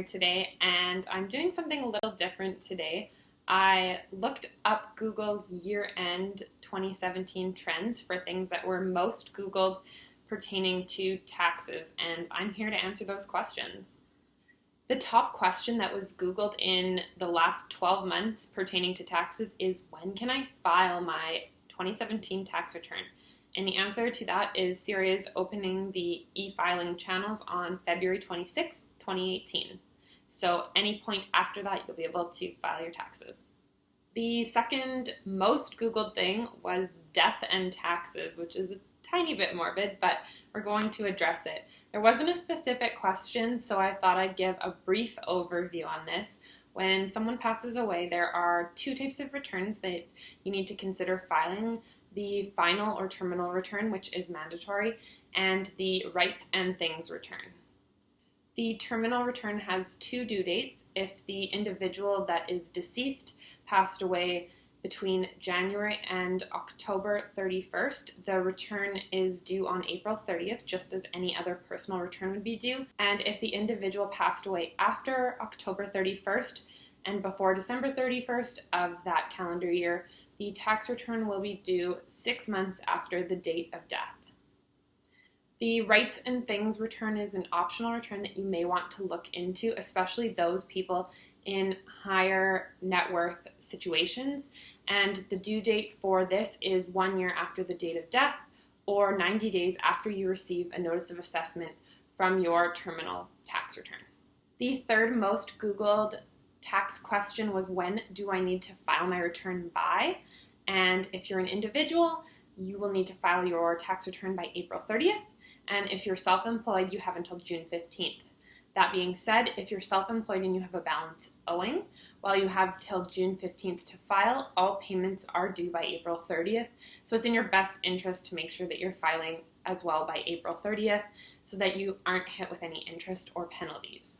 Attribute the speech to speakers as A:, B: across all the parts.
A: here today, and I'm doing something a little different today. I looked up Google's year-end 2017 trends for things that were most Googled pertaining to taxes, and I'm here to answer those questions. The top question that was Googled in the last 12 months pertaining to taxes is, when can I file my 2017 tax return? And the answer to that is SERIA is opening the e-filing channels on February 26, 2018. So any point after that, you'll be able to file your taxes. The second most Googled thing was death and taxes, which is a tiny bit morbid, but we're going to address it. There wasn't a specific question, so I thought I'd give a brief overview on this. When someone passes away, there are two types of returns that you need to consider filing: the final or terminal return, which is mandatory, and the rights and things return. The terminal return has two due dates. If the individual that is deceased passed away between January and October 31st, the return is due on April 30th, just as any other personal return would be due. And if the individual passed away after October 31st and before December 31st of that calendar year, the tax return will be due 6 months after the date of death. The rights and things return is an optional return that you may want to look into, especially those people in higher net worth situations. And the due date for this is 1 year after the date of death or 90 days after you receive a notice of assessment from your terminal tax return. The third most Googled tax question was, when do I need to file my return by? And if you're an individual, you will need to file your tax return by April 30th. And if you're self-employed, you have until June 15th. That being said, if you're self-employed and you have a balance owing, while you have till June 15th to file, all payments are due by April 30th. So it's in your best interest to make sure that you're filing as well by April 30th so that you aren't hit with any interest or penalties.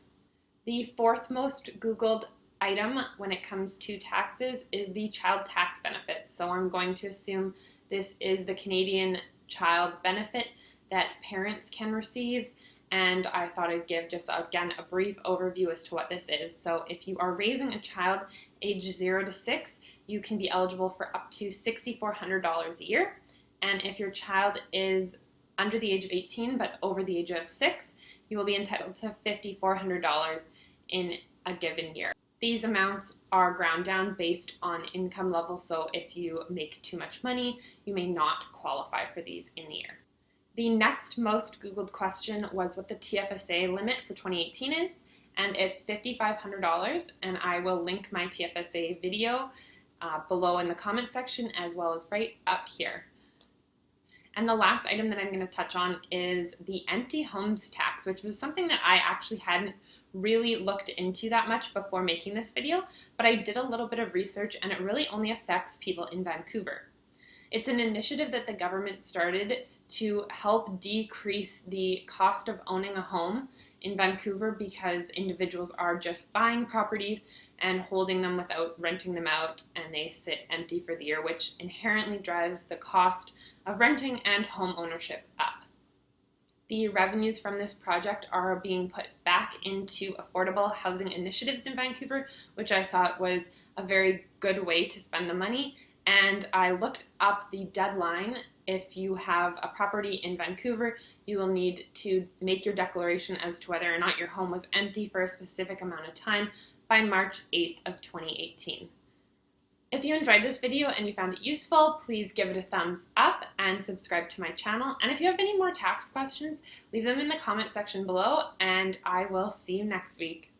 A: The fourth most Googled item when it comes to taxes is the child tax benefit. So I'm going to assume this is the Canadian child benefit that parents can receive. And I thought I'd give just, again, a brief overview as to what this is. So if you are raising a child age 0 to 6, you can be eligible for up to $6,400 a year. And if your child is under the age of 18 but over the age of 6, you will be entitled to $5,400 in a given year. These amounts are ground down based on income level, so if you make too much money, you may not qualify for these in the year. The next most Googled question was what the TFSA limit for 2018 is, and it's $5,500, and I will link my TFSA video below in the comment section as well as right up here. And the last item that I'm going to touch on is the empty homes tax, which was something that I actually hadn't really looked into that much before making this video, but I did a little bit of research and it really only affects people in Vancouver. It's an initiative that the government started to help decrease the cost of owning a home in Vancouver because individuals are just buying properties and holding them without renting them out, and they sit empty for the year, which inherently drives the cost of renting and home ownership up. The revenues from this project are being put back into affordable housing initiatives in Vancouver, which I thought was a very good way to spend the money. And I looked up the deadline. If you have a property in Vancouver, you will need to make your declaration as to whether or not your home was empty for a specific amount of time by March 8th of 2018. If you enjoyed this video and you found it useful, please give it a thumbs up and subscribe to my channel. And if you have any more tax questions, leave them in the comment section below, and I will see you next week.